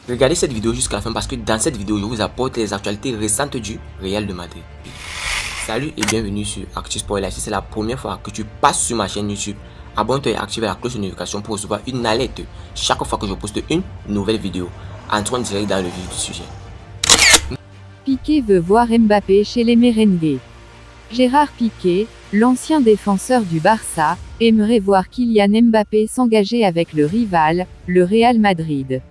Regardez cette vidéo jusqu'à la fin parce que dans cette vidéo, je vous apporte les actualités récentes du Real de Madrid. Salut et bienvenue sur Actu Sport Live. Si c'est la première fois que tu passes sur ma chaîne YouTube, abonne-toi et active la cloche de notification pour recevoir une alerte chaque fois que je poste une nouvelle vidéo. Entrons direct dans le vif du sujet. Piqué veut voir Mbappé chez les Merengues. Gérard Piqué, l'ancien défenseur du Barça, aimerait voir Kylian Mbappé s'engager avec le rival, le Real Madrid.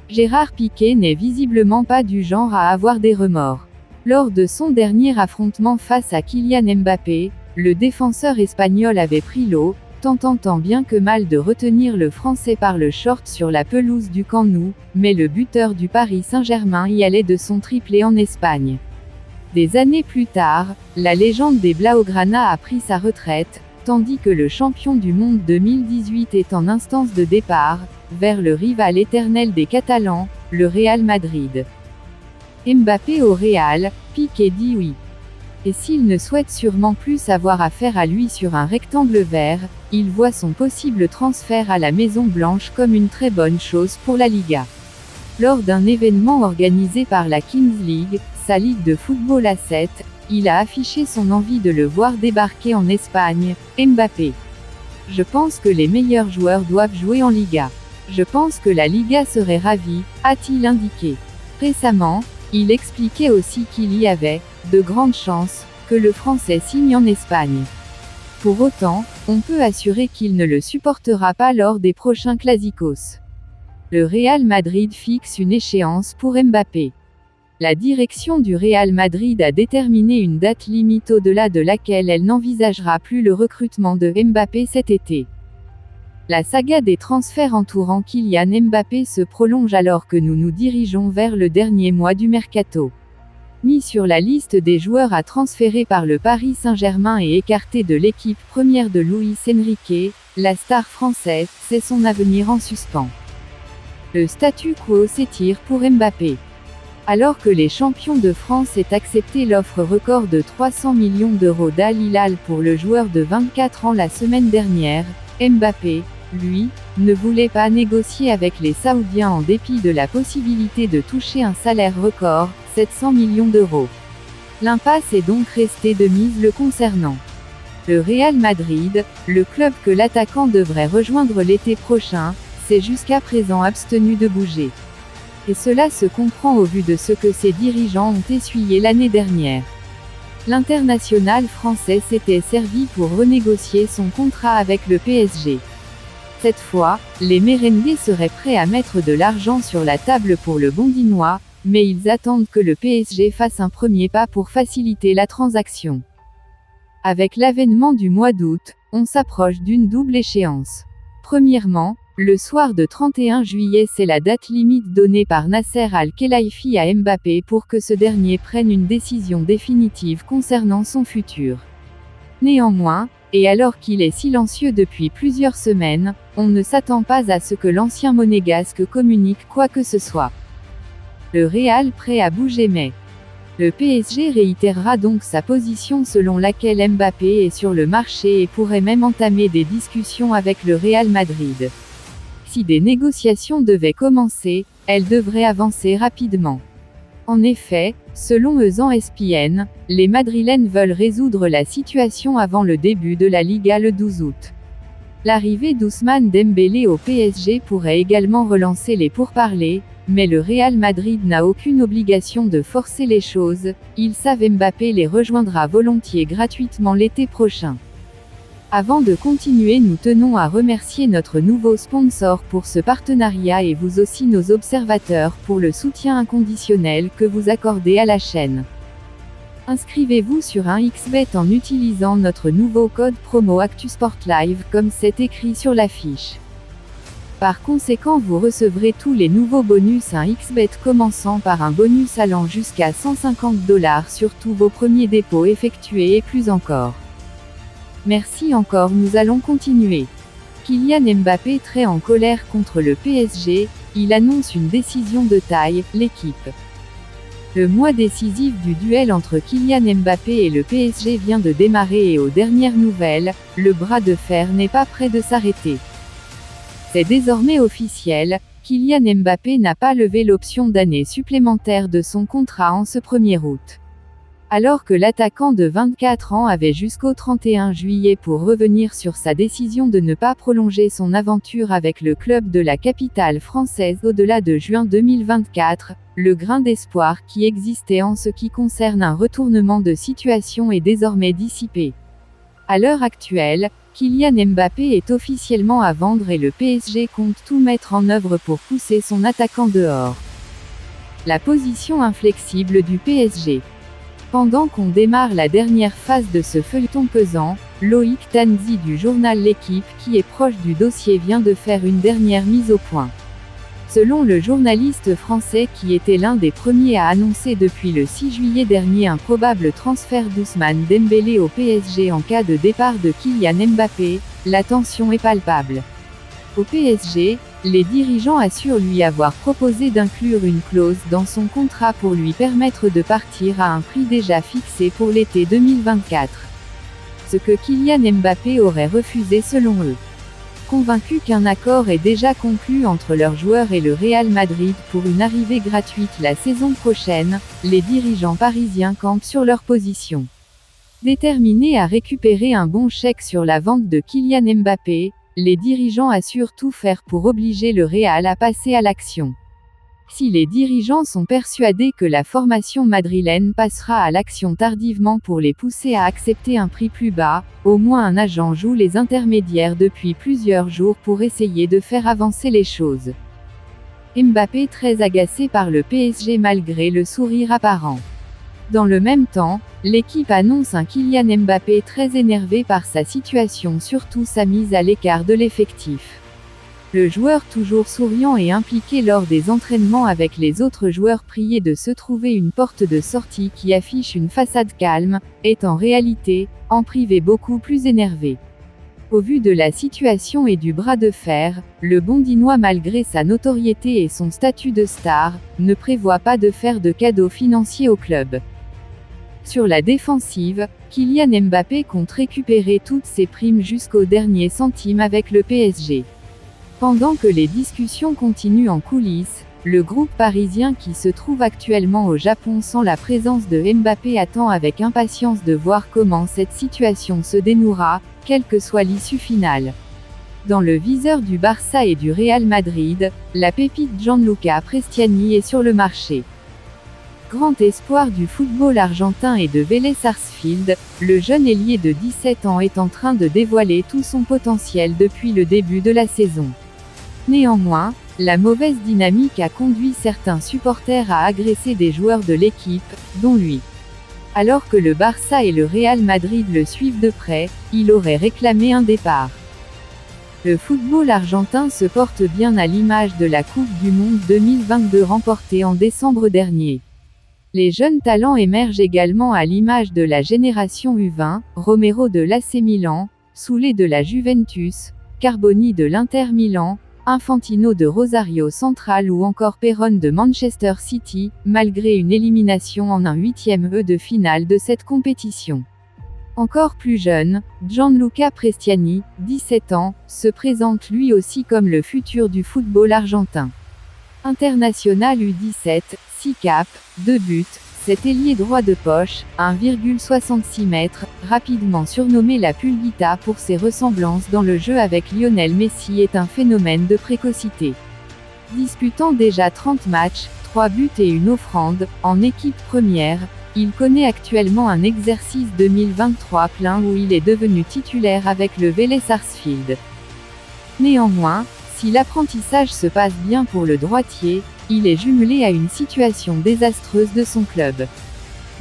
Gérard Piqué n'est visiblement pas du genre à avoir des remords. Lors de son dernier affrontement face à Kylian Mbappé, le défenseur espagnol avait pris l'eau, tentant tant bien que mal de retenir le Français par le short sur la pelouse du Camp Nou, mais le buteur du Paris Saint-Germain y allait de son triplé en Espagne. Des années plus tard, la légende des Blaugrana a pris sa retraite, tandis que le champion du monde 2018 est en instance de départ, vers le rival éternel des Catalans, le Real Madrid. Mbappé au Real, Piqué dit oui. Et s'il ne souhaite sûrement plus avoir affaire à lui sur un rectangle vert, il voit son possible transfert à la Maison Blanche comme une très bonne chose pour la Liga. Lors d'un événement organisé par la Kings League, sa ligue de football à 7, il a affiché son envie de le voir débarquer en Espagne. Mbappé. Je pense que les meilleurs joueurs doivent jouer en Liga. Je pense que la Liga serait ravie, a-t-il indiqué. Récemment, il expliquait aussi qu'il y avait de grandes chances que le Français signe en Espagne. Pour autant, on peut assurer qu'il ne le supportera pas lors des prochains Clásicos. Le Real Madrid fixe une échéance pour Mbappé. La direction du Real Madrid a déterminé une date limite au-delà de laquelle elle n'envisagera plus le recrutement de Mbappé cet été. La saga des transferts entourant Kylian Mbappé se prolonge alors que nous nous dirigeons vers le dernier mois du mercato. Mis sur la liste des joueurs à transférer par le Paris Saint-Germain et écarté de l'équipe première de Luis Enrique, la star française sait son avenir en suspens. Le statu quo s'étire pour Mbappé. Alors que les champions de France aient accepté l'offre record de 300 millions d'euros d'Al Hilal pour le joueur de 24 ans la semaine dernière, Mbappé, lui, ne voulait pas négocier avec les Saoudiens en dépit de la possibilité de toucher un salaire record, 700 millions d'euros. L'impasse est donc restée de mise le concernant. Le Real Madrid, le club que l'attaquant devrait rejoindre l'été prochain, s'est jusqu'à présent abstenu de bouger. Et cela se comprend au vu de ce que ses dirigeants ont essuyé l'année dernière. L'international français s'était servi pour renégocier son contrat avec le PSG. Cette fois, les Merengues seraient prêts à mettre de l'argent sur la table pour le Bondinois, mais ils attendent que le PSG fasse un premier pas pour faciliter la transaction. Avec l'avènement du mois d'août, on s'approche d'une double échéance. Premièrement, le soir de 31 juillet c'est la date limite donnée par Nasser Al-Khelaifi à Mbappé pour que ce dernier prenne une décision définitive concernant son futur. Néanmoins, et alors qu'il est silencieux depuis plusieurs semaines, on ne s'attend pas à ce que l'ancien monégasque communique quoi que ce soit. Le Real prêt à bouger mais le PSG réitérera donc sa position selon laquelle Mbappé est sur le marché et pourrait même entamer des discussions avec le Real Madrid. Si des négociations devaient commencer, elles devraient avancer rapidement. En effet, selon ESPN, les Madrilènes veulent résoudre la situation avant le début de la Liga le 12 août. L'arrivée d'Ousmane Dembélé au PSG pourrait également relancer les pourparlers, mais le Real Madrid n'a aucune obligation de forcer les choses, ils savent Mbappé les rejoindra volontiers gratuitement l'été prochain. Avant de continuer, nous tenons à remercier notre nouveau sponsor pour ce partenariat et vous aussi nos observateurs pour le soutien inconditionnel que vous accordez à la chaîne. Inscrivez-vous sur un XBet en utilisant notre nouveau code promo ActuSportLive comme c'est écrit sur l'affiche. Par conséquent vous recevrez tous les nouveaux bonus un XBet commençant par un bonus allant jusqu'à $150 sur tous vos premiers dépôts effectués et plus encore. Merci encore, nous allons continuer. Kylian Mbappé très en colère contre le PSG, il annonce une décision de taille, l'équipe. Le mois décisif du duel entre Kylian Mbappé et le PSG vient de démarrer et aux dernières nouvelles, le bras de fer n'est pas près de s'arrêter. C'est désormais officiel, Kylian Mbappé n'a pas levé l'option d'année supplémentaire de son contrat en ce 1er août. Alors que l'attaquant de 24 ans avait jusqu'au 31 juillet pour revenir sur sa décision de ne pas prolonger son aventure avec le club de la capitale française au-delà de juin 2024, le grain d'espoir qui existait en ce qui concerne un retournement de situation est désormais dissipé. À l'heure actuelle, Kylian Mbappé est officiellement à vendre et le PSG compte tout mettre en œuvre pour pousser son attaquant dehors. La position inflexible du PSG. Pendant qu'on démarre la dernière phase de ce feuilleton pesant, Loïc Tanzi du journal L'Équipe qui est proche du dossier vient de faire une dernière mise au point. Selon le journaliste français qui était l'un des premiers à annoncer depuis le 6 juillet dernier un probable transfert d'Ousmane Dembélé au PSG en cas de départ de Kylian Mbappé, la tension est palpable. Au PSG, les dirigeants assurent lui avoir proposé d'inclure une clause dans son contrat pour lui permettre de partir à un prix déjà fixé pour l'été 2024. Ce que Kylian Mbappé aurait refusé selon eux. Convaincus qu'un accord est déjà conclu entre leurs joueurs et le Real Madrid pour une arrivée gratuite la saison prochaine, les dirigeants parisiens campent sur leur position. Déterminés à récupérer un bon chèque sur la vente de Kylian Mbappé, les dirigeants assurent tout faire pour obliger le Real à passer à l'action. Si les dirigeants sont persuadés que la formation madrilène passera à l'action tardivement pour les pousser à accepter un prix plus bas, au moins un agent joue les intermédiaires depuis plusieurs jours pour essayer de faire avancer les choses. Mbappé très agacé par le PSG malgré le sourire apparent. Dans le même temps, l'équipe annonce un Kylian Mbappé très énervé par sa situation, surtout sa mise à l'écart de l'effectif. Le joueur toujours souriant et impliqué lors des entraînements avec les autres joueurs priés de se trouver une porte de sortie qui affiche une façade calme, est en réalité, en privé beaucoup plus énervé. Au vu de la situation et du bras de fer, le Bondinois malgré sa notoriété et son statut de star, ne prévoit pas de faire de cadeaux financiers au club. Sur la défensive, Kylian Mbappé compte récupérer toutes ses primes jusqu'au dernier centime avec le PSG. Pendant que les discussions continuent en coulisses, le groupe parisien qui se trouve actuellement au Japon sans la présence de Mbappé attend avec impatience de voir comment cette situation se dénouera, quelle que soit l'issue finale. Dans le viseur du Barça et du Real Madrid, la pépite Gianluca Prestiani est sur le marché. Grand espoir du football argentin et de Vélez Sarsfield, le jeune ailier de 17 ans est en train de dévoiler tout son potentiel depuis le début de la saison. Néanmoins, la mauvaise dynamique a conduit certains supporters à agresser des joueurs de l'équipe, dont lui. Alors que le Barça et le Real Madrid le suivent de près, il aurait réclamé un départ. Le football argentin se porte bien à l'image de la Coupe du Monde 2022 remportée en décembre dernier. Les jeunes talents émergent également à l'image de la génération U20, Romero de l'AC Milan, Soulé de la Juventus, Carboni de l'Inter Milan, Infantino de Rosario Central ou encore Perron de Manchester City, malgré une élimination en un 8e de finale de cette compétition. Encore plus jeune, Gianluca Prestiani, 17 ans, se présente lui aussi comme le futur du football argentin. International U17, 6 caps, 2 buts, cet ailier droit de poche, 1,66 m, rapidement surnommé la Pulguita pour ses ressemblances dans le jeu avec Lionel Messi est un phénomène de précocité. Disputant déjà 30 matchs, 3 buts et une offrande, en équipe première, il connaît actuellement un exercice 2023 plein où il est devenu titulaire avec le Vélez Sarsfield. Néanmoins, si l'apprentissage se passe bien pour le droitier, il est jumelé à une situation désastreuse de son club.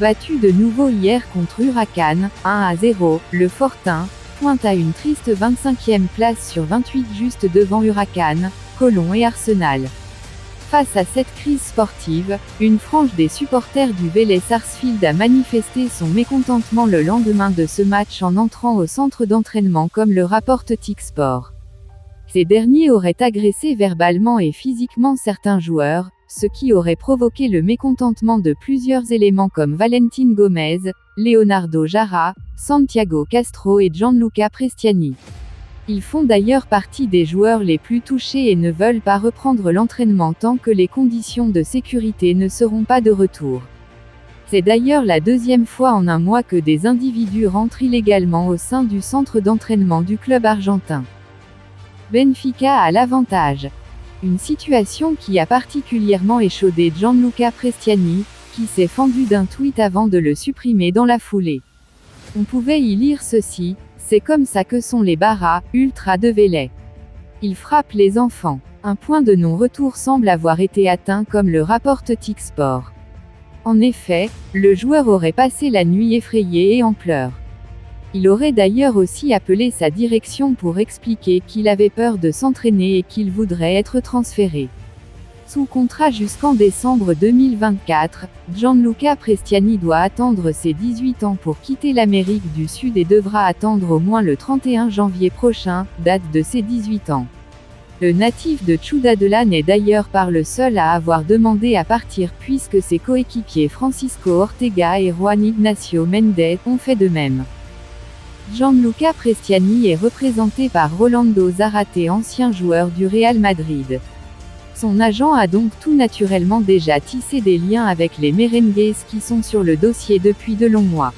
Battu de nouveau hier contre Huracan, 1-0, le Fortin pointe à une triste 25e place sur 28 juste devant Huracan, Colón et Arsenal. Face à cette crise sportive, une frange des supporters du Vélez Sarsfield a manifesté son mécontentement le lendemain de ce match en entrant au centre d'entraînement comme le rapporte TIC-Sport. Ces derniers auraient agressé verbalement et physiquement certains joueurs, ce qui aurait provoqué le mécontentement de plusieurs éléments comme Valentín Gómez, Leonardo Jara, Santiago Castro et Gianluca Prestiani. Ils font d'ailleurs partie des joueurs les plus touchés et ne veulent pas reprendre l'entraînement tant que les conditions de sécurité ne seront pas de retour. C'est d'ailleurs la deuxième fois en un mois que des individus rentrent illégalement au sein du centre d'entraînement du club argentin. Benfica a l'avantage. Une situation qui a particulièrement échaudé Gianluca Prestiani, qui s'est fendu d'un tweet avant de le supprimer dans la foulée. On pouvait y lire ceci: c'est comme ça que sont les Barra Ultra de Vélez. Ils frappent les enfants. Un point de non-retour semble avoir été atteint comme le rapporte TIC-Sport. En effet, le joueur aurait passé la nuit effrayé et en pleurs. Il aurait d'ailleurs aussi appelé sa direction pour expliquer qu'il avait peur de s'entraîner et qu'il voudrait être transféré. Sous contrat jusqu'en décembre 2024, Gianluca Prestiani doit attendre ses 18 ans pour quitter l'Amérique du Sud et devra attendre au moins le 31 janvier prochain, date de ses 18 ans. Le natif de Ciudadela n'est d'ailleurs pas le seul à avoir demandé à partir puisque ses coéquipiers Francisco Ortega et Juan Ignacio Mendes ont fait de même. Gianluca Prestiani est représenté par Rolando Zarate, ancien joueur du Real Madrid. Son agent a donc tout naturellement déjà tissé des liens avec les Merengues qui sont sur le dossier depuis de longs mois.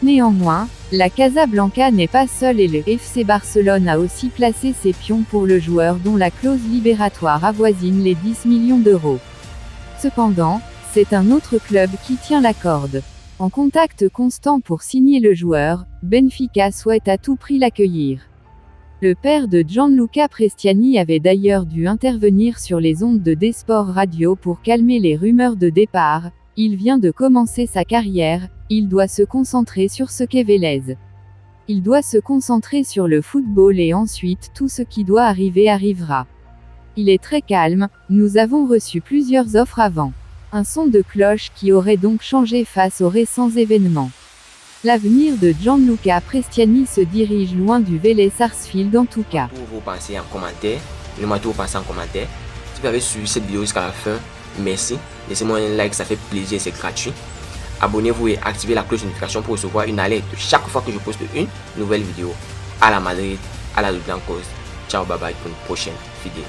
Néanmoins, la Casablanca n'est pas seule et le FC Barcelone a aussi placé ses pions pour le joueur dont la clause libératoire avoisine les 10 millions d'euros. Cependant, c'est un autre club qui tient la corde. En contact constant pour signer le joueur, Benfica souhaite à tout prix l'accueillir. Le père de Gianluca Prestiani avait d'ailleurs dû intervenir sur les ondes de D-Sport Radio pour calmer les rumeurs de départ. Il vient de commencer sa carrière, il doit se concentrer sur ce qu'est Vélez. Il doit se concentrer sur le football et ensuite tout ce qui doit arriver arrivera. Il est très calme, nous avons reçu plusieurs offres avant. Un son de cloche qui aurait donc changé face aux récents événements. L'avenir de Gianluca Prestiani se dirige loin du Vélez Sarsfield en tout cas. Pour vos pensées en commentaire, dites-moi tout vos pensées en commentaire. Si vous avez suivi cette vidéo jusqu'à la fin, merci. Laissez-moi un like, ça fait plaisir, c'est gratuit. Abonnez-vous et activez la cloche de notification pour recevoir une alerte chaque fois que je poste une nouvelle vidéo. À la Madrid, à la Blancos. Ciao, bye bye pour une prochaine vidéo.